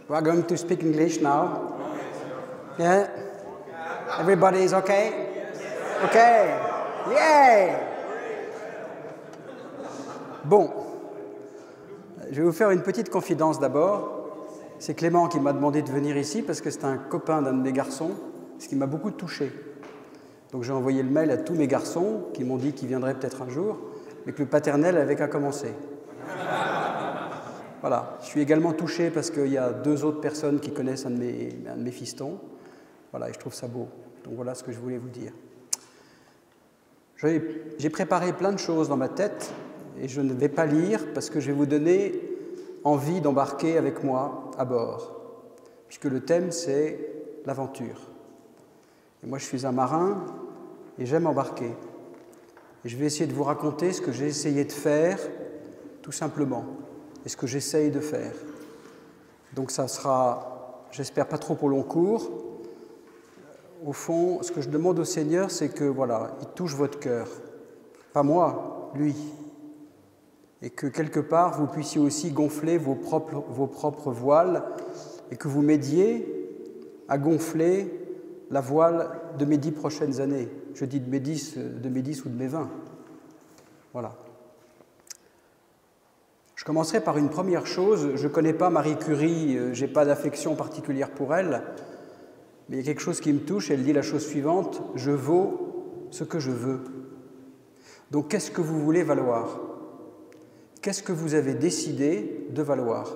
We are going to speak English now. Yeah? Everybody is okay? Okay. Yay! Bon. Je vais vous faire une petite confidence d'abord. C'est Clément qui m'a demandé de venir ici parce que c'est un copain d'un de mes garçons, ce qui m'a beaucoup touché. Donc j'ai envoyé le mail à tous mes garçons qui m'ont dit qu'ils viendraient peut-être un jour, mais que le paternel avait qu'à commencer. Voilà. Je suis également touché parce qu'il y a 2 autres personnes qui connaissent un de mes fistons. Voilà, et je trouve ça beau. Donc voilà ce que je voulais vous dire. J'ai préparé plein de choses dans ma tête et je ne vais pas lire parce que je vais vous donner envie d'embarquer avec moi à bord, puisque le thème c'est l'aventure. Et moi je suis un marin et j'aime embarquer. Et je vais essayer de vous raconter ce que j'ai essayé de faire, tout simplement, et ce que j'essaye de faire. Donc ça sera, j'espère, pas trop au long cours. Au fond, ce que je demande au Seigneur, c'est que, voilà, il touche votre cœur. Pas moi, lui. Et que, quelque part, vous puissiez aussi gonfler vos propres voiles et que vous m'aidiez à gonfler la voile de mes 10 prochaines années. Je dis de mes 10 ou de mes 20. Voilà. Je commencerai par une première chose. Je ne connais pas Marie Curie, je n'ai pas d'affection particulière pour elle, mais il y a quelque chose qui me touche. Elle dit la chose suivante: je vaux ce que je veux. Donc, qu'est-ce que vous voulez valoir? Qu'est-ce que vous avez décidé de valoir?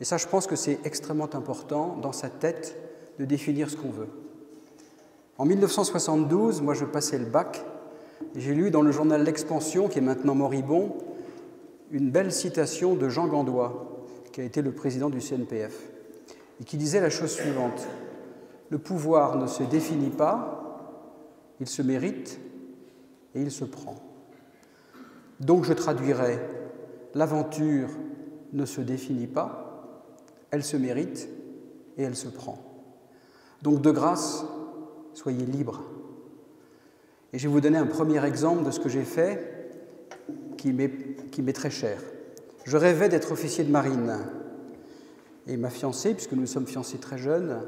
Et ça, je pense que c'est extrêmement important dans sa tête de définir ce qu'on veut. En 1972, moi, je passais le bac et j'ai lu dans le journal L'Expansion, qui est maintenant moribond, une belle citation de Jean Gandois, qui a été le président du CNPF, et qui disait la chose suivante: le pouvoir ne se définit pas, il se mérite et il se prend. Donc je traduirais: l'aventure ne se définit pas, elle se mérite et elle se prend. Donc de grâce, soyez libres. Et je vais vous donner un premier exemple de ce que j'ai fait qui m'est très cher. Je rêvais d'être officier de marine. Et ma fiancée, puisque nous sommes fiancés très jeunes,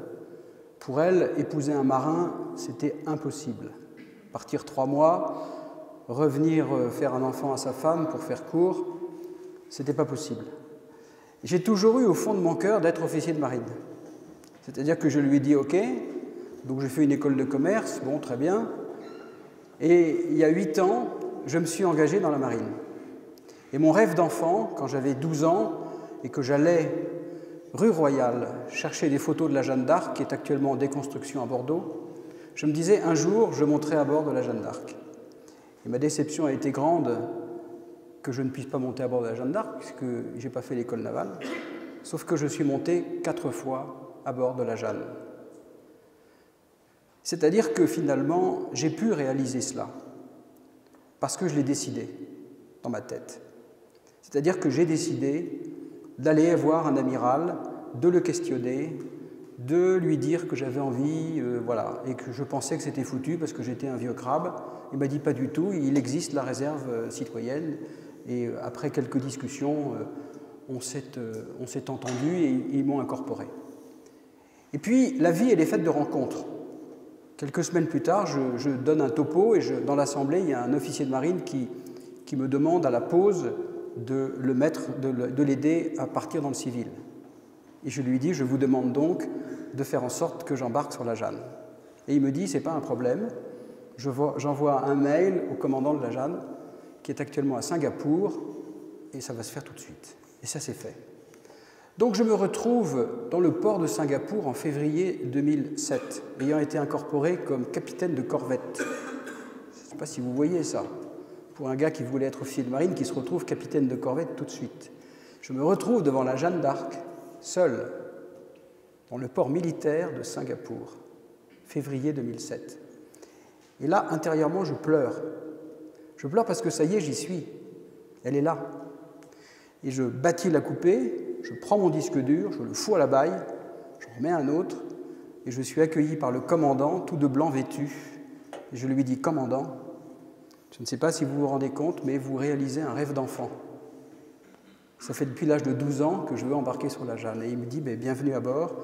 pour elle, épouser un marin, c'était impossible. Partir 3 mois, revenir faire un enfant à sa femme, pour faire court, c'était pas possible. J'ai toujours eu au fond de mon cœur d'être officier de marine. C'est-à-dire que je lui ai dit OK, donc j'ai fait une école de commerce, bon, très bien. Et il y a 8 ans, je me suis engagé dans la marine. Et mon rêve d'enfant, quand j'avais 12 ans et que j'allais rue Royale chercher des photos de la Jeanne d'Arc, qui est actuellement en déconstruction à Bordeaux, je me disais un jour, je monterai à bord de la Jeanne d'Arc. Et ma déception a été grande que je ne puisse pas monter à bord de la Jeanne d'Arc, puisque je n'ai pas fait l'école navale, sauf que je suis monté 4 fois à bord de la Jeanne. C'est-à-dire que finalement, j'ai pu réaliser cela, parce que je l'ai décidé dans ma tête. C'est-à-dire que j'ai décidé d'aller voir un amiral, de le questionner, de lui dire que j'avais envie, voilà, et que je pensais que c'était foutu parce que j'étais un vieux crabe. Il m'a dit pas du tout, il existe la réserve citoyenne, et après quelques discussions, on s'est entendu et ils m'ont incorporé. Et puis, la vie, elle est faite de rencontres. Quelques semaines plus tard, je donne un topo et dans l'assemblée, il y a un officier de marine qui me demande à la pause de l'aider à partir dans le civil. Et je lui dis: je vous demande donc de faire en sorte que j'embarque sur la Jeanne. Et il me dit: c'est pas un problème, j'envoie un mail au commandant de la Jeanne, qui est actuellement à Singapour, et ça va se faire tout de suite. Et ça, c'est fait. Donc je me retrouve dans le port de Singapour en février 2007, ayant été incorporé comme capitaine de corvette. Je ne sais pas si vous voyez ça, pour un gars qui voulait être officier de marine, qui se retrouve capitaine de corvette tout de suite. Je me retrouve devant la Jeanne d'Arc, seul, dans le port militaire de Singapour, février 2007. Et là, intérieurement, je pleure. Je pleure parce que ça y est, j'y suis. Elle est là. Et je bâtis la coupée, je prends mon disque dur, je le fous à la baille, j'en remets un autre, et je suis accueilli par le commandant, tout de blanc vêtu. Et je lui dis: commandant, je ne sais pas si vous vous rendez compte, mais vous réalisez un rêve d'enfant. Ça fait depuis l'âge de 12 ans que je veux embarquer sur la Jeanne. Et il me dit, bienvenue à bord,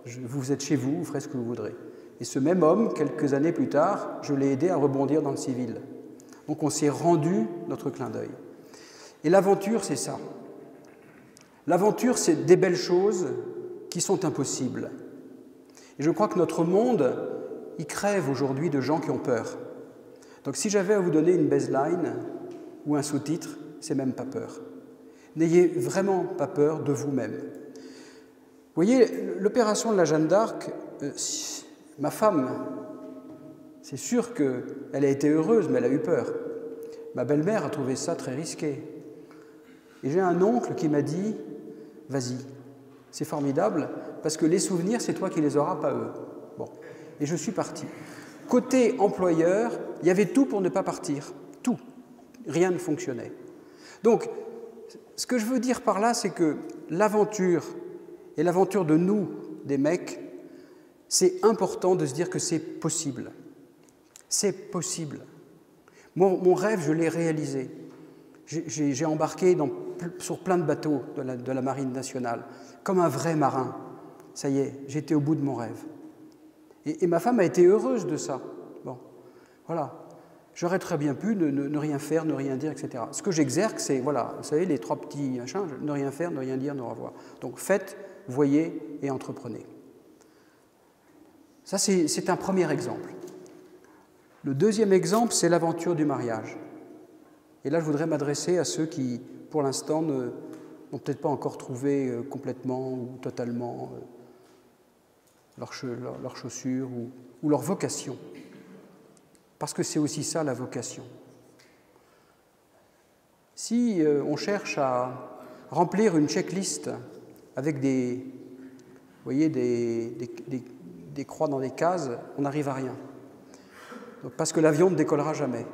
vous êtes chez vous, vous ferez ce que vous voudrez. Et ce même homme, quelques années plus tard, je l'ai aidé à rebondir dans le civil. Donc on s'est rendu notre clin d'œil. Et l'aventure, c'est ça. L'aventure, c'est des belles choses qui sont impossibles. Et je crois que notre monde, il crève aujourd'hui de gens qui ont peur. Donc si j'avais à vous donner une baseline ou un sous-titre, c'est même pas peur. N'ayez vraiment pas peur de vous-même. Vous voyez, l'opération de la Jeanne d'Arc, ma femme, c'est sûr qu'elle a été heureuse, mais elle a eu peur. Ma belle-mère a trouvé ça très risqué. Et j'ai un oncle qui m'a dit, vas-y, c'est formidable, parce que les souvenirs, c'est toi qui les auras, pas eux. Bon, et je suis parti. Côté employeur, il y avait tout pour ne pas partir. Tout. Rien ne fonctionnait. Donc, ce que je veux dire par là, c'est que l'aventure, et l'aventure de nous, des mecs, c'est important de se dire que c'est possible. C'est possible. Mon rêve, je l'ai réalisé. J'ai embarqué sur plein de bateaux de la Marine nationale, comme un vrai marin. Ça y est, j'étais au bout de mon rêve. Et ma femme a été heureuse de ça. Bon, voilà. J'aurais très bien pu ne rien faire, ne rien dire, etc. Ce que j'exerce, c'est, voilà, vous savez, les 3 petits machins, ne rien faire, ne rien dire, ne revoir. Donc faites, voyez et entreprenez. Ça, c'est un premier exemple. Le deuxième exemple, c'est l'aventure du mariage. Et là, je voudrais m'adresser à ceux qui, pour l'instant, n'ont peut-être pas encore trouvé complètement ou totalement leur chaussure ou leur vocation. Parce que c'est aussi ça, la vocation. Si on cherche à remplir une checklist avec des croix dans des cases, on n'arrive à rien. Donc, parce que l'avion ne décollera jamais.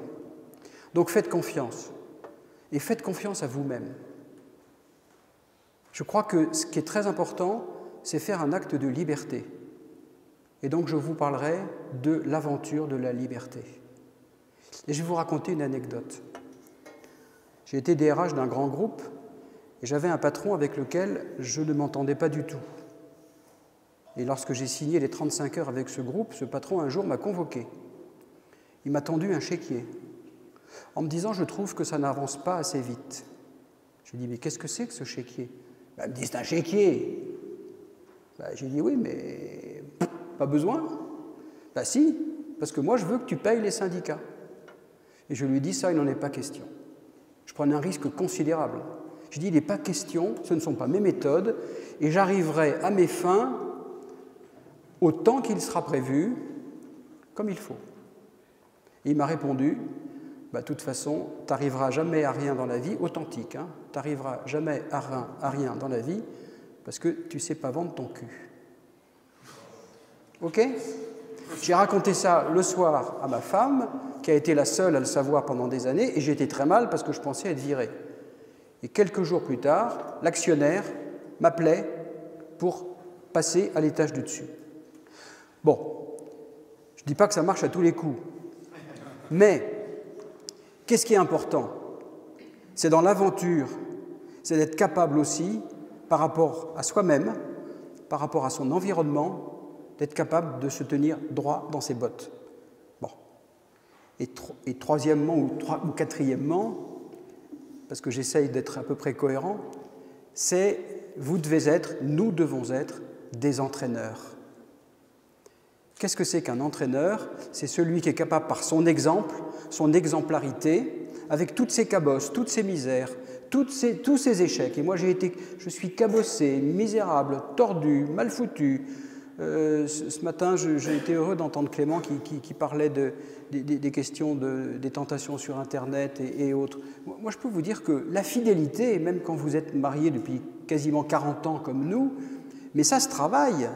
Donc faites confiance. Et faites confiance à vous-même. Je crois que ce qui est très important, c'est faire un acte de liberté. Et donc je vous parlerai de l'aventure de la liberté. Et je vais vous raconter une anecdote. J'ai été DRH d'un grand groupe et j'avais un patron avec lequel je ne m'entendais pas du tout. Et lorsque j'ai signé les 35 heures avec ce groupe, ce patron un jour m'a convoqué. Il m'a tendu un chéquier en me disant « je trouve que ça n'avance pas assez vite ». J'ai dit « mais qu'est-ce que c'est que ce chéquier ?» Il me dit « c'est un chéquier ». J'ai dit « oui, mais pas besoin ». « Si, parce que moi je veux que tu payes les syndicats ». Et je lui dis « ça, il n'en est pas question ». Je prenais un risque considérable. Je dis « il n'est pas question, ce ne sont pas mes méthodes, et j'arriverai à mes fins au temps qu'il sera prévu, comme il faut ». Et il m'a répondu « de toute façon, tu n'arriveras jamais à rien dans la vie, authentique, hein, tu n'arriveras jamais à rien dans la vie, parce que tu ne sais pas vendre ton cul. » Ok ? J'ai raconté ça le soir à ma femme, qui a été la seule à le savoir pendant des années, et j'ai été très mal parce que je pensais être viré. Et quelques jours plus tard, l'actionnaire m'appelait pour passer à l'étage du dessus. Bon, je ne dis pas que ça marche à tous les coups, mais qu'est-ce qui est important? C'est dans l'aventure, c'est d'être capable aussi, par rapport à soi-même, par rapport à son environnement, d'être capable de se tenir droit dans ses bottes. Bon. Et troisièmement ou quatrièmement, parce que j'essaye d'être à peu près cohérent, c'est nous devons être des entraîneurs. Qu'est-ce que c'est qu'un entraîneur? C'est celui qui est capable, par son exemple, son exemplarité, avec toutes ses cabosses, toutes ses misères, tous ses échecs. Et moi, je suis cabossé, misérable, tordu, mal foutu. Ce matin, j'ai été heureux d'entendre Clément qui parlait des questions des tentations sur Internet et autres. Moi, je peux vous dire que la fidélité, même quand vous êtes mariés depuis quasiment 40 ans comme nous, mais ça se travaille,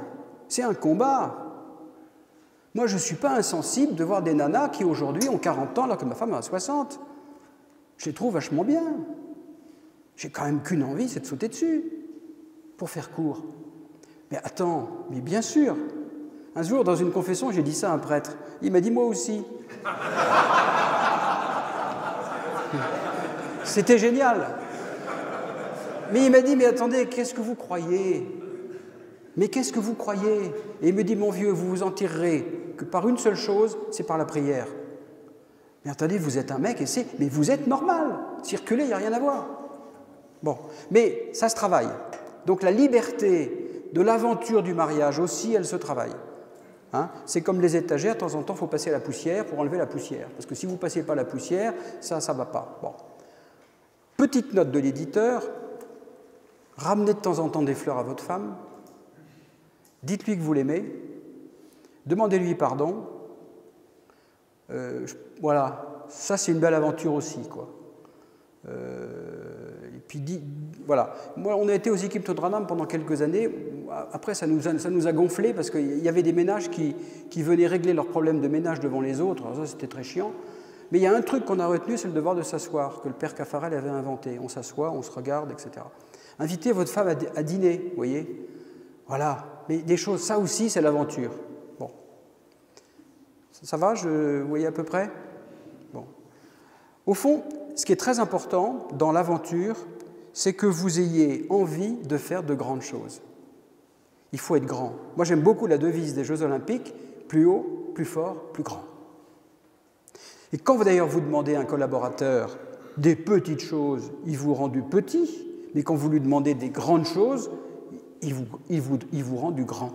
c'est un combat. Moi, je ne suis pas insensible de voir des nanas qui aujourd'hui ont 40 ans alors que ma femme a 60. Je les trouve vachement bien. J'ai quand même qu'une envie, c'est de sauter dessus, pour faire court. Mais attends, mais bien sûr. Un jour, dans une confession, j'ai dit ça à un prêtre. Il m'a dit « moi aussi ». C'était génial. Mais il m'a dit, mais attendez, qu'est-ce que vous croyez? Mais qu'est-ce que vous croyez? Et il me dit, mon vieux, vous vous en tirerez que par une seule chose, c'est par la prière. Mais attendez, vous êtes un mec, mais vous êtes normal. Circuler, il n'y a rien à voir. Bon, mais ça se travaille. Donc la liberté de l'aventure du mariage aussi, elle se travaille. Hein, c'est comme les étagères, de temps en temps, il faut passer la poussière pour enlever la poussière. Parce que si vous ne passez pas la poussière, ça ne va pas. Bon. Petite note de l'éditeur, ramenez de temps en temps des fleurs à votre femme, dites-lui que vous l'aimez, demandez-lui pardon. Voilà, ça c'est une belle aventure aussi, quoi. Et puis, voilà. Moi, on a été aux équipes Todranam pendant quelques années. Après, ça nous a gonflé parce qu'il y avait des ménages qui venaient régler leurs problèmes de ménage devant les autres. Alors ça, c'était très chiant. Mais il y a un truc qu'on a retenu, c'est le devoir de s'asseoir, que le père Caffarel avait inventé. On s'assoit, on se regarde, etc. Invitez votre femme à dîner, vous voyez. Voilà. Mais des choses, ça aussi, c'est l'aventure. Bon. Ça va, vous voyez à peu près? Bon. Au fond, ce qui est très important dans l'aventure, c'est que vous ayez envie de faire de grandes choses. Il faut être grand. Moi, j'aime beaucoup la devise des Jeux Olympiques, plus haut, plus fort, plus grand. Et quand d'ailleurs vous demandez à un collaborateur des petites choses, il vous rend du petit, mais quand vous lui demandez des grandes choses, il vous rend du grand.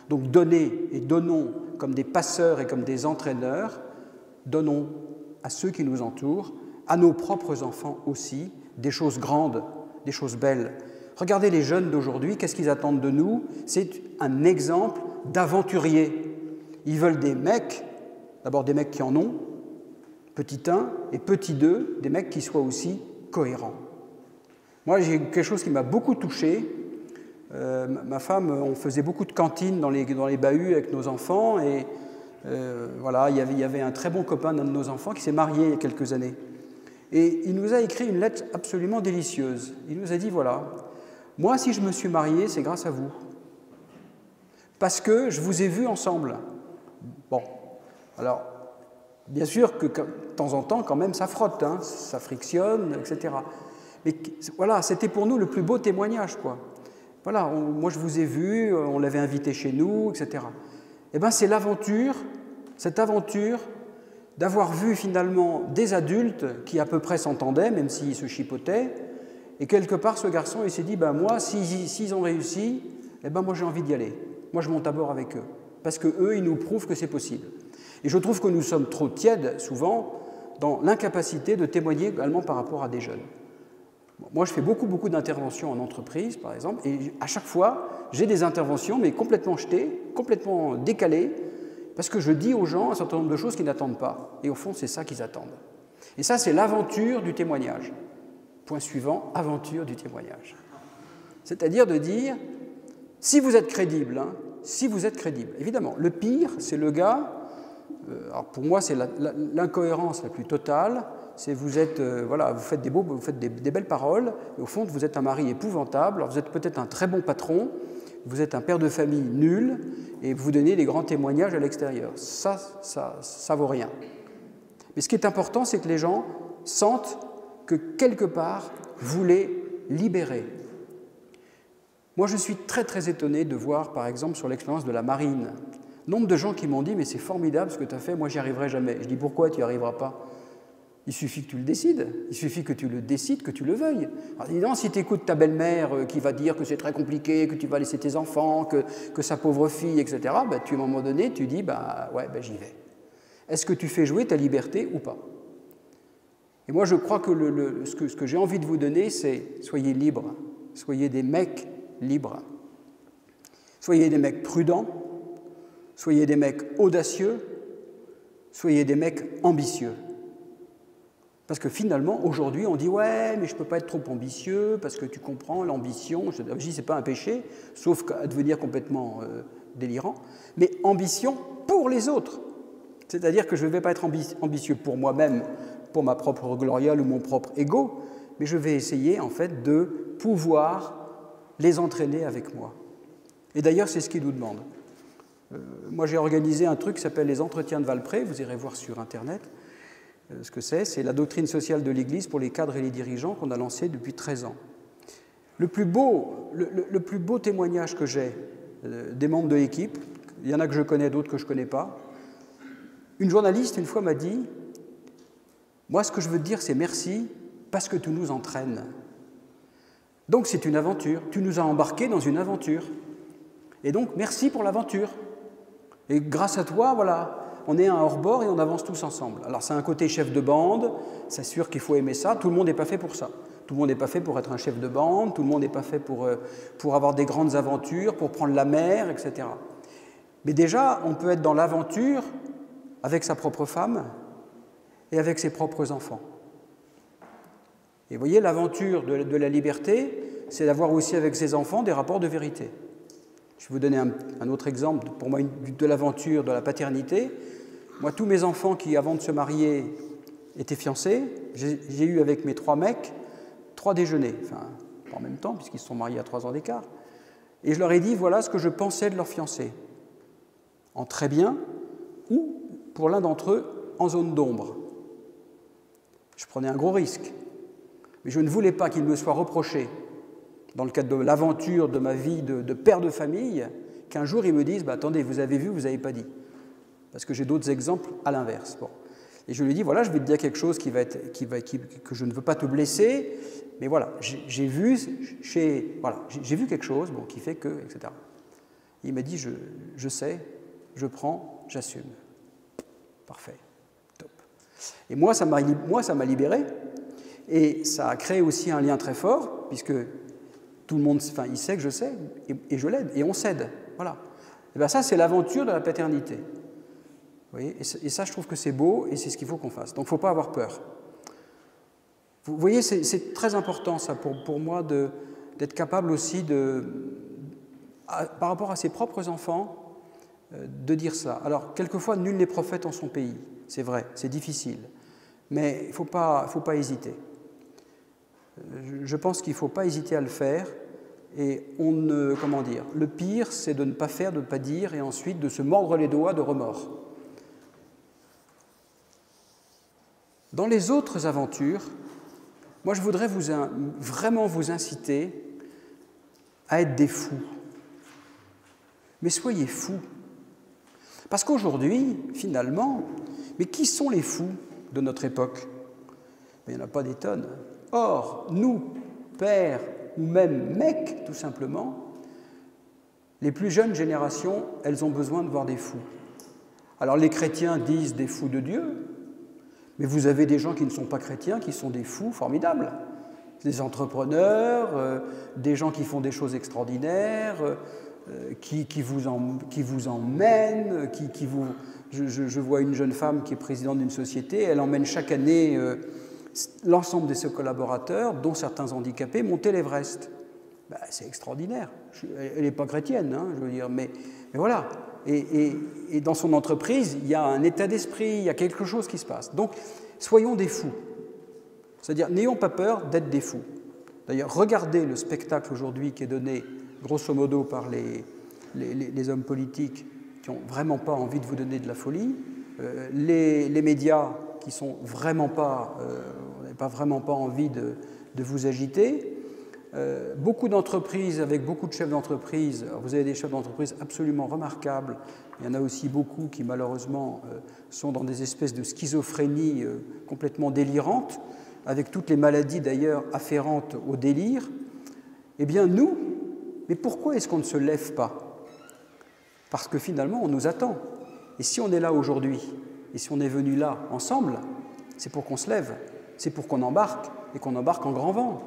Donc donnez et donnons comme des passeurs et comme des entraîneurs, donnons à ceux qui nous entourent, à nos propres enfants aussi, des choses grandes, des choses belles. Regardez les jeunes d'aujourd'hui, qu'est-ce qu'ils attendent de nous? C'est un exemple d'aventuriers. Ils veulent des mecs, d'abord des mecs qui en ont, petit 1 et petit 2, des mecs qui soient aussi cohérents. Moi, j'ai quelque chose qui m'a beaucoup touché. Ma femme, on faisait beaucoup de cantines dans les bahuts avec nos enfants et voilà, il y avait un très bon copain d'un de nos enfants qui s'est marié il y a quelques années. Et il nous a écrit une lettre absolument délicieuse. Il nous a dit, voilà, moi, si je me suis marié, c'est grâce à vous. Parce que je vous ai vus ensemble. Bon, alors, bien sûr que de temps en temps, quand même, ça frotte, hein, ça frictionne, etc. Mais voilà, c'était pour nous le plus beau témoignage, quoi. Voilà, moi je vous ai vu, on l'avait invité chez nous, etc. Eh bien, c'est l'aventure, cette aventure d'avoir vu finalement des adultes qui à peu près s'entendaient, même s'ils se chipotaient, et quelque part ce garçon il s'est dit, ben moi, s'ils ont réussi, eh ben moi j'ai envie d'y aller. Moi je monte à bord avec eux, parce qu'eux ils nous prouvent que c'est possible. Et je trouve que nous sommes trop tièdes, souvent, dans l'incapacité de témoigner également par rapport à des jeunes. Moi, je fais beaucoup d'interventions en entreprise, par exemple, et à chaque fois, j'ai des interventions, mais complètement jetées, complètement décalées, parce que je dis aux gens un certain nombre de choses qu'ils n'attendent pas. Et au fond, c'est ça qu'ils attendent. Et ça, c'est l'aventure du témoignage. Point suivant, aventure du témoignage. C'est-à-dire de dire, si vous êtes crédible, hein, si vous êtes crédible, évidemment, le pire, c'est le gars, alors pour moi, c'est l'incohérence la plus totale, c'est vous faites des belles paroles, et au fond, vous êtes un mari épouvantable, alors vous êtes peut-être un très bon patron, vous êtes un père de famille nul, et vous donnez des grands témoignages à l'extérieur. Ça vaut rien. Mais ce qui est important, c'est que les gens sentent que quelque part, vous les libérez. Moi, je suis très étonné de voir, par exemple, sur l'expérience de la marine, nombre de gens qui m'ont dit « mais c'est formidable ce que tu as fait, moi j'y arriverai jamais ». Je dis « pourquoi tu n'y arriveras pas ?» Il suffit que tu le décides, il suffit que tu le décides, que tu le veuilles. Alors, évidemment, si tu écoutes ta belle-mère qui va dire que c'est très compliqué, que tu vas laisser tes enfants, que sa pauvre fille, etc., ben, à un moment donné, tu dis ouais, j'y vais. Est-ce que tu fais jouer ta liberté ou pas? Et moi, je crois que ce que j'ai envie de vous donner, c'est soyez libres, soyez des mecs libres, soyez des mecs prudents, soyez des mecs audacieux, soyez des mecs ambitieux. Parce que finalement, aujourd'hui, on dit « ouais, mais je ne peux pas être trop ambitieux, parce que tu comprends, l'ambition, je dis c'est pas un péché, sauf à devenir complètement délirant, mais ambition pour les autres. C'est-à-dire que je ne vais pas être ambitieux pour moi-même, pour ma propre gloriole ou mon propre ego, mais je vais essayer, en fait, de pouvoir les entraîner avec moi. Et d'ailleurs, c'est ce qu'ils nous demandent. Moi, j'ai organisé un truc qui s'appelle les entretiens de Valpré, vous irez voir sur Internet. Ce que c'est la doctrine sociale de l'Église pour les cadres et les dirigeants qu'on a lancé depuis 13 ans. Le plus beau témoignage que j'ai des membres de l'équipe, il y en a que je connais, d'autres que je ne connais pas, une journaliste, une fois, m'a dit « Moi, ce que je veux te dire, c'est merci parce que tu nous entraînes. Donc, c'est une aventure. Tu nous as embarqués dans une aventure. Et donc, merci pour l'aventure. Et grâce à toi, voilà, on est un hors-bord et on avance tous ensemble. » Alors, c'est un côté chef de bande, c'est sûr qu'il faut aimer ça. Tout le monde n'est pas fait pour ça. Tout le monde n'est pas fait pour être un chef de bande, tout le monde n'est pas fait pour avoir des grandes aventures, pour prendre la mer, etc. Mais déjà, on peut être dans l'aventure avec sa propre femme et avec ses propres enfants. Et vous voyez, l'aventure de la liberté, c'est d'avoir aussi avec ses enfants des rapports de vérité. Je vais vous donner un autre exemple, pour moi, de l'aventure de la paternité. Moi, tous mes enfants qui, avant de se marier, étaient fiancés, j'ai eu avec mes 3 mecs 3 déjeuners, enfin, pas en même temps, puisqu'ils se sont mariés à 3 ans d'écart. Et je leur ai dit, voilà ce que je pensais de leur fiancé, en très bien, ou, pour l'un d'entre eux, en zone d'ombre. Je prenais un gros risque, mais je ne voulais pas qu'il me soit reproché, dans le cadre de l'aventure de ma vie de père de famille, qu'un jour ils me disent, attendez, vous avez vu, vous n'avez pas dit. Parce que j'ai d'autres exemples à l'inverse. Bon. Et je lui ai dit, voilà, je vais te dire quelque chose que je ne veux pas te blesser, mais voilà, j'ai vu quelque chose qui fait que, etc. Il m'a dit, je sais, je prends, j'assume. Parfait, top. Et moi, ça m'a libéré, et ça a créé aussi un lien très fort, puisque tout le monde, il sait que je sais, et je l'aide, et on s'aide. Voilà. Et bien ça, c'est l'aventure de la paternité. Vous voyez, et ça, je trouve que c'est beau, et c'est ce qu'il faut qu'on fasse. Donc, il ne faut pas avoir peur. Vous voyez, c'est très important, ça, pour moi, d'être capable aussi, par rapport à ses propres enfants, de dire ça. Alors, quelquefois, nul n'est prophète en son pays. C'est vrai, c'est difficile. Mais il ne faut pas hésiter. Je pense qu'il ne faut pas hésiter à le faire. Et le pire, c'est de ne pas faire, de ne pas dire, et ensuite de se mordre les doigts de remords. Dans les autres aventures, moi, je voudrais vraiment vous inciter à être des fous. Mais soyez fous. Parce qu'aujourd'hui, finalement, mais qui sont les fous de notre époque? Il n'y en a pas des tonnes. Or, nous, pères ou même mecs, tout simplement, les plus jeunes générations, elles ont besoin de voir des fous. Alors, les chrétiens disent des fous de Dieu, mais vous avez des gens qui ne sont pas chrétiens, qui sont des fous formidables. Des entrepreneurs, des gens qui font des choses extraordinaires, qui vous emmènent, je vois une jeune femme qui est présidente d'une société, elle emmène chaque année l'ensemble de ses collaborateurs, dont certains handicapés, monter l'Everest. C'est extraordinaire. Elle n'est pas chrétienne, hein, je veux dire, mais voilà. Et dans son entreprise, il y a un état d'esprit, il y a quelque chose qui se passe. Donc, soyons des fous. C'est-à-dire, n'ayons pas peur d'être des fous. D'ailleurs, regardez le spectacle aujourd'hui qui est donné, grosso modo, par les hommes politiques qui n'ont vraiment pas envie de vous donner de la folie, les médias qui sont vraiment pas, n'avez pas vraiment pas envie de vous agiter. Beaucoup d'entreprises, avec beaucoup de chefs d'entreprise, vous avez des chefs d'entreprise absolument remarquables, il y en a aussi beaucoup qui malheureusement sont dans des espèces de schizophrénie complètement délirantes, avec toutes les maladies d'ailleurs afférentes au délire. Eh bien nous, mais pourquoi est-ce qu'on ne se lève pas? Parce que finalement on nous attend. Et si on est là aujourd'hui, et si on est venu là ensemble, c'est pour qu'on se lève, c'est pour qu'on embarque, et qu'on embarque en grand vent.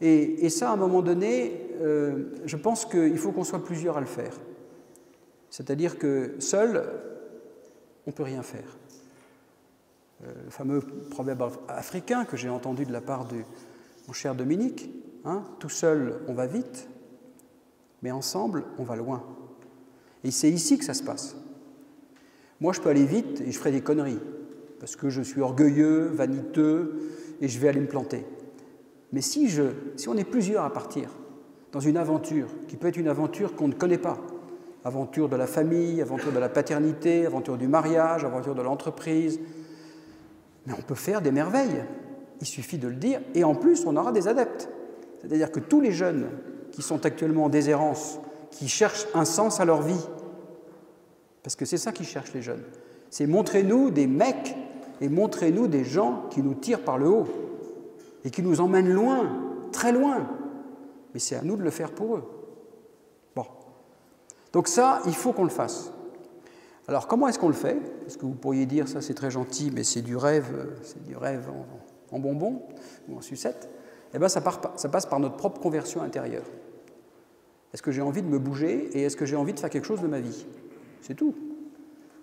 Et ça, à un moment donné, je pense qu'il faut qu'on soit plusieurs à le faire. C'est-à-dire que seul, on ne peut rien faire. Le fameux proverbe africain que j'ai entendu de la part de mon cher Dominique, hein, tout seul, on va vite, mais ensemble, on va loin. Et c'est ici que ça se passe. Moi, je peux aller vite et je ferai des conneries, parce que je suis orgueilleux, vaniteux, et je vais aller me planter. Mais si on est plusieurs à partir dans une aventure, qui peut être une aventure qu'on ne connaît pas, aventure de la famille, aventure de la paternité, aventure du mariage, aventure de l'entreprise, mais on peut faire des merveilles. Il suffit de le dire, et en plus, on aura des adeptes. C'est-à-dire que tous les jeunes qui sont actuellement en déshérence, qui cherchent un sens à leur vie, parce que c'est ça qu'ils cherchent les jeunes, c'est montrez-nous des mecs et montrez-nous des gens qui nous tirent par le haut et qui nous emmènent loin, très loin. Mais c'est à nous de le faire pour eux. Bon. Donc ça, il faut qu'on le fasse. Alors comment est-ce qu'on le fait? Parce que vous pourriez dire, ça c'est très gentil, mais c'est du rêve en bonbon ou en sucette. Eh bien ça passe par notre propre conversion intérieure. Est-ce que j'ai envie de me bouger et est-ce que j'ai envie de faire quelque chose de ma vie? C'est tout.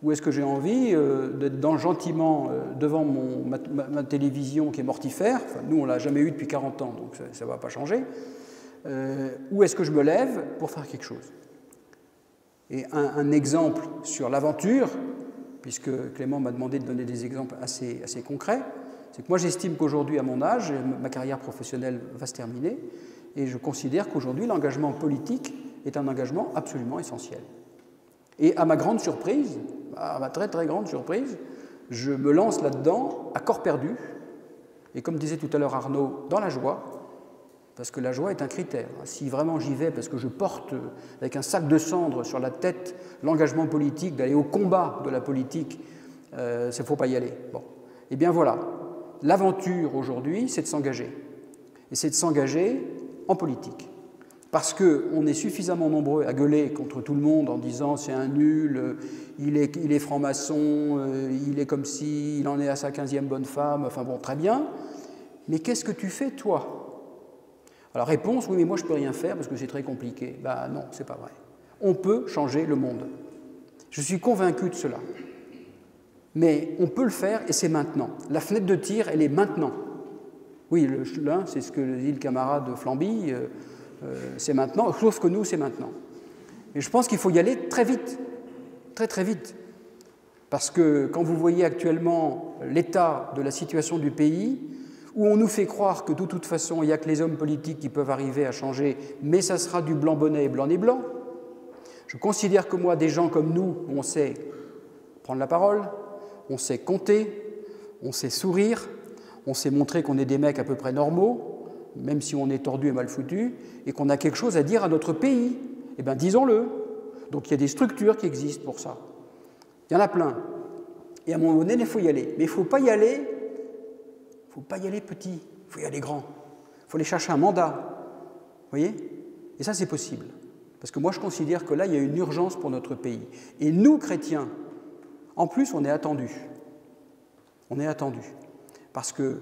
Ou est-ce que j'ai envie d'être gentiment devant ma télévision qui est mortifère, enfin, nous on ne l'a jamais eu depuis 40 ans, donc ça ne va pas changer, ou est-ce que je me lève pour faire quelque chose? Et un exemple sur l'aventure, puisque Clément m'a demandé de donner des exemples assez concrets, c'est que moi j'estime qu'aujourd'hui à mon âge, ma carrière professionnelle va se terminer, et je considère qu'aujourd'hui l'engagement politique est un engagement absolument essentiel. Et à ma grande surprise, à ma très très grande surprise, je me lance là-dedans à corps perdu, et comme disait tout à l'heure Arnaud, dans la joie, parce que la joie est un critère. Si vraiment j'y vais parce que je porte avec un sac de cendres sur la tête l'engagement politique, d'aller au combat de la politique, il ne faut pas y aller. Bon. Eh bien voilà, l'aventure aujourd'hui, c'est de s'engager. Et c'est de s'engager en politique. Parce qu'on est suffisamment nombreux à gueuler contre tout le monde en disant c'est un nul, il est franc-maçon, il est comme si, il en est à sa 15e bonne femme, enfin bon, très bien. Mais qu'est-ce que tu fais, toi? Alors réponse, oui, mais moi je ne peux rien faire parce que c'est très compliqué. Ben non, c'est pas vrai. On peut changer le monde. Je suis convaincu de cela. Mais on peut le faire et c'est maintenant. La fenêtre de tir, elle est maintenant. Oui, c'est ce que dit le camarade Flamby, c'est maintenant, sauf que nous, c'est maintenant. Et je pense qu'il faut y aller très vite, très très vite. Parce que quand vous voyez actuellement l'état de la situation du pays, où on nous fait croire que de toute façon, il n'y a que les hommes politiques qui peuvent arriver à changer, mais ça sera du blanc bonnet et blanc nez blanc. Je considère que moi, des gens comme nous, on sait prendre la parole, on sait compter, on sait sourire, on sait montrer qu'on est des mecs à peu près normaux, même si on est tordu et mal foutu, et qu'on a quelque chose à dire à notre pays. Eh bien, disons-le. Donc, il y a des structures qui existent pour ça. Il y en a plein. Et à un moment donné, il faut y aller. Mais il ne faut pas y aller petit, il faut y aller grand. Il faut aller chercher un mandat. Vous voyez? Et ça, c'est possible. Parce que moi, je considère que là, il y a une urgence pour notre pays. Et nous, chrétiens, en plus, on est attendus. On est attendus. Parce que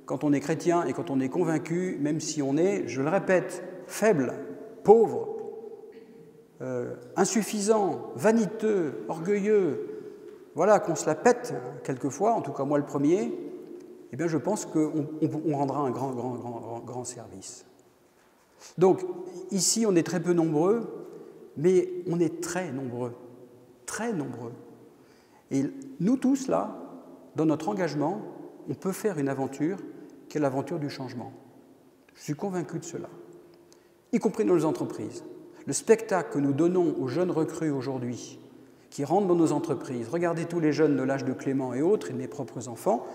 quand on est chrétien et quand on est convaincu, même si on est, je le répète, faible, pauvre, insuffisant, vaniteux, orgueilleux, voilà, qu'on se la pète quelquefois, en tout cas moi le premier, eh bien je pense qu'on rendra un grand service. Donc, ici, on est très peu nombreux, mais on est très nombreux, très nombreux. Et nous tous, là, dans notre engagement, on peut faire une aventure qui est l'aventure du changement. Je suis convaincu de cela, y compris dans nos entreprises. Le spectacle que nous donnons aux jeunes recrues aujourd'hui, qui rentrent dans nos entreprises, regardez tous les jeunes de l'âge de Clément et autres, et de mes propres enfants,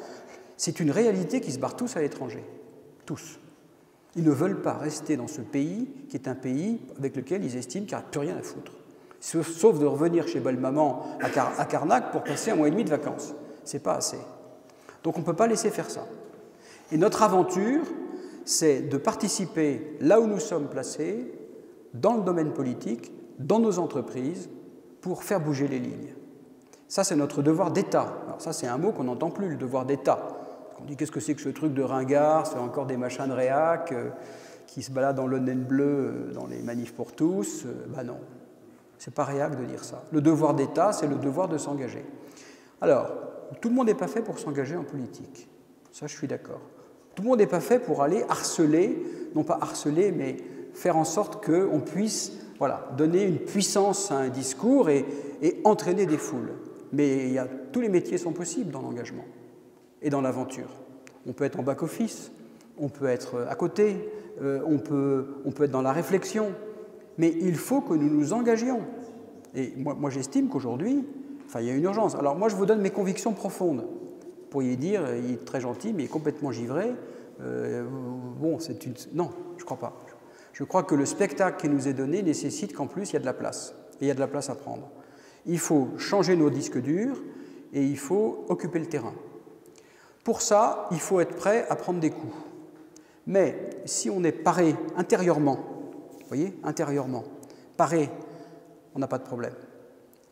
c'est une réalité qui se barre tous à l'étranger. Tous. Ils ne veulent pas rester dans ce pays qui est un pays avec lequel ils estiment qu'il n'y a plus rien à foutre. Sauf de revenir chez belle-maman à Carnac pour passer un mois et demi de vacances. C'est pas assez. Donc on ne peut pas laisser faire ça. Et notre aventure, c'est de participer là où nous sommes placés, dans le domaine politique, dans nos entreprises, pour faire bouger les lignes. Ça, c'est notre devoir d'État. Alors ça, c'est un mot qu'on n'entend plus, le devoir d'État. On dit, qu'est-ce que c'est que ce truc de ringard? C'est encore des machins de réac qui se baladent dans le naine bleu dans les manifs pour tous. Ben non, c'est pas réac de dire ça. Le devoir d'État, c'est le devoir de s'engager. Alors, tout le monde n'est pas fait pour s'engager en politique. Ça, je suis d'accord. Tout le monde n'est pas fait pour aller harceler, non pas harceler, mais faire en sorte qu'on puisse donner une puissance à un discours et entraîner des foules. Mais tous les métiers sont possibles dans l'engagement et dans l'aventure. On peut être en back-office, on peut être à côté, on peut être dans la réflexion, mais il faut que nous nous engagions. Et moi j'estime qu'aujourd'hui, il y a une urgence. Alors moi, je vous donne mes convictions profondes. Vous pourriez dire, il est très gentil, mais il est complètement givré. bon, non, je ne crois pas. Je crois que le spectacle qui nous est donné nécessite qu'en plus, il y a de la place. Et il y a de la place à prendre. Il faut changer nos disques durs et il faut occuper le terrain. Pour ça, il faut être prêt à prendre des coups. Mais si on est paré intérieurement, vous voyez, intérieurement, paré, on n'a pas de problème.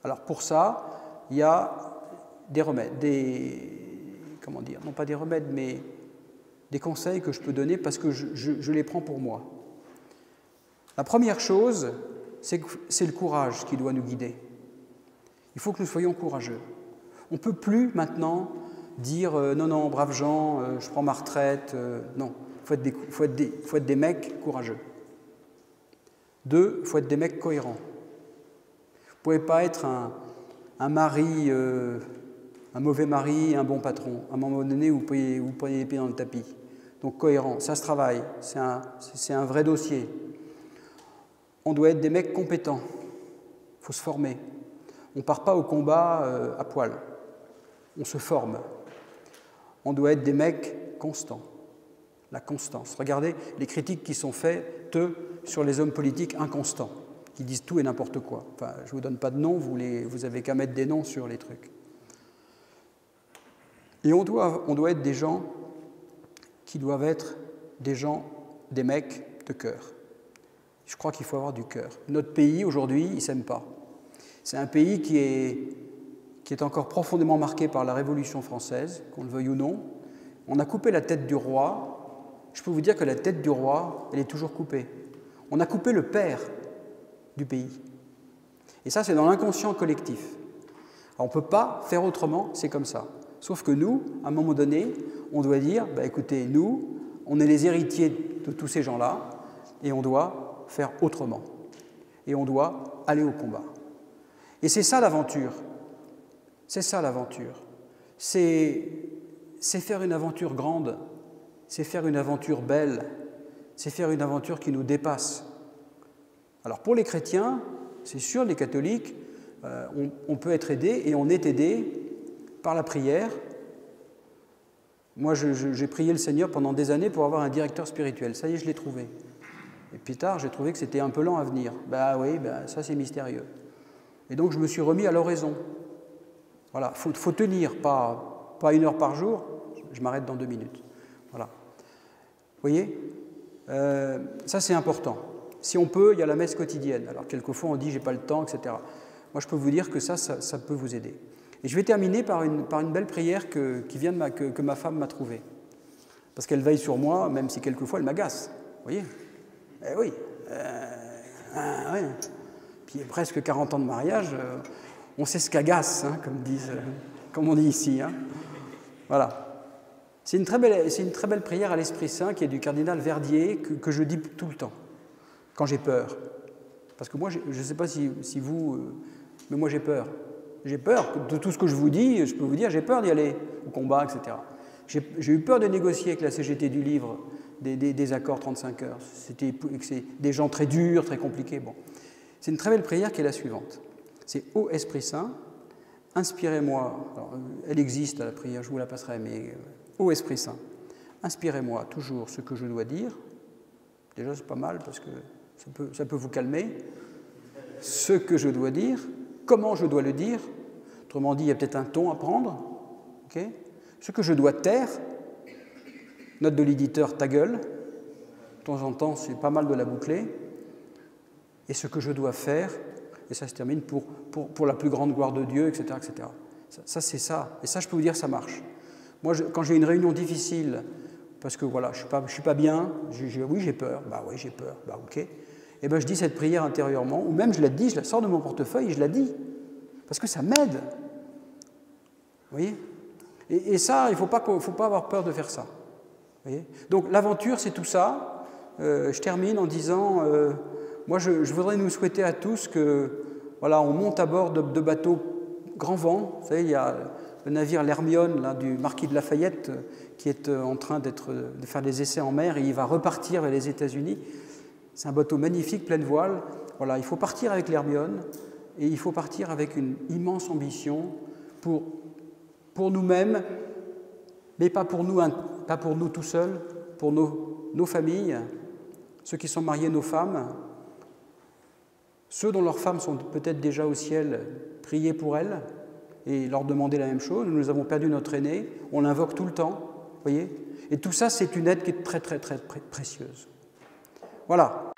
Alors pour ça, il y a des remèdes, comment dire, non pas des remèdes, mais des conseils que je peux donner parce que je les prends pour moi. La première chose, c'est le courage qui doit nous guider. Il faut que nous soyons courageux. On ne peut plus maintenant dire non, non, braves gens, je prends ma retraite. Non, il faut être des mecs courageux. 2, il faut être des mecs cohérents. Vous ne pouvez pas être un mari, un mauvais mari, un bon patron. À un moment donné, vous prenez les pieds dans le tapis. Donc cohérent, ça se travaille, c'est un vrai dossier. On doit être des mecs compétents, il faut se former. On ne part pas au combat à poil, on se forme. On doit être des mecs constants, la constance. Regardez les critiques qui sont faites sur les hommes politiques inconstants, qui disent tout et n'importe quoi. Enfin, je ne vous donne pas de noms, vous avez qu'à mettre des noms sur les trucs. Et on doit être des gens qui doivent être des mecs de cœur. Je crois qu'il faut avoir du cœur. Notre pays, aujourd'hui, il ne s'aime pas. C'est un pays qui est encore profondément marqué par la Révolution française, qu'on le veuille ou non. On a coupé la tête du roi. Je peux vous dire que la tête du roi, elle est toujours coupée. On a coupé le père du pays. Et ça, c'est dans l'inconscient collectif. Alors, on ne peut pas faire autrement, c'est comme ça. Sauf que nous, à un moment donné, on doit dire, bah, écoutez, nous, on est les héritiers de tous ces gens-là, et on doit faire autrement. Et on doit aller au combat. Et c'est ça l'aventure. C'est ça l'aventure. C'est faire une aventure grande, c'est faire une aventure belle, c'est faire une aventure qui nous dépasse. Alors pour les chrétiens, c'est sûr, les catholiques, on peut être aidé, et on est aidé par la prière. Moi, j'ai prié le Seigneur pendant des années pour avoir un directeur spirituel. Ça y est, je l'ai trouvé. Et plus tard, j'ai trouvé que c'était un peu lent à venir. Ben oui, ça c'est mystérieux. Et donc je me suis remis à l'oraison. Voilà, faut tenir, pas 1 heure par jour, je m'arrête dans 2 minutes. Voilà. Vous voyez, ça c'est important. Si on peut, il y a la messe quotidienne. Alors quelquefois on dit j'ai pas le temps, etc. Moi je peux vous dire que ça peut vous aider. Et je vais terminer par une belle prière que ma femme m'a trouvée. Parce qu'elle veille sur moi, même si quelquefois elle m'agace. Vous voyez ? Eh oui. Ouais. Puis presque 40 ans de mariage, on sait ce qu'agace, hein, comme on dit ici. Hein. Voilà. C'est une très belle prière à l'Esprit Saint qui est du cardinal Verdier que je dis tout le temps, quand j'ai peur. Parce que moi, je ne sais pas si vous, mais moi j'ai peur. J'ai peur de tout ce que je vous dis, je peux vous dire, j'ai peur d'y aller au combat, etc. J'ai eu peur de négocier avec la CGT du livre des accords 35 heures. C'est des gens très durs, très compliqués. Bon. C'est une très belle prière qui est la suivante. C'est « Ô Esprit Saint, inspirez-moi ». Alors, elle existe, la prière, je vous la passerai, mais « Ô Esprit Saint, inspirez-moi toujours ce que je dois dire ». Déjà, c'est pas mal parce que ça peut vous calmer. Ce que je dois dire, comment je dois le dire. Autrement dit, il y a peut-être un ton à prendre. Okay. Ce que je dois taire. Note de l'éditeur, ta gueule. De temps en temps, c'est pas mal de la boucler. Et ce que je dois faire, et ça se termine pour la plus grande gloire de Dieu, etc. etc. Ça, c'est ça. Et ça, je peux vous dire, ça marche. Moi, quand j'ai une réunion difficile, parce que voilà, je ne suis pas bien, oui, j'ai peur. Bah oui, j'ai peur. Bah ok. Et bien, je dis cette prière intérieurement, ou même je la dis, je la sors de mon portefeuille et je la dis. Parce que ça m'aide. Vous voyez ? Et ça, il ne faut pas avoir peur de faire ça. Vous voyez ? Donc, l'aventure, c'est tout ça. Je termine en disant, moi, je voudrais nous souhaiter à tous que, voilà, on monte à bord de bateaux grand vent. Vous savez, il y a le navire l'Hermione, là, du marquis de Lafayette, qui est en train de faire des essais en mer, et il va repartir vers les États-Unis. C'est un bateau magnifique, pleine voile. Voilà, il faut partir avec l'Hermione, et il faut partir avec une immense ambition pour nous-mêmes, mais pas pour nous tout seuls, pour nos familles, ceux qui sont mariés, nos femmes, ceux dont leurs femmes sont peut-être déjà au ciel, prier pour elles et leur demander la même chose. Nous avons perdu notre aîné, on l'invoque tout le temps, voyez. Et tout ça, c'est une aide qui est très, très, très précieuse. Voilà.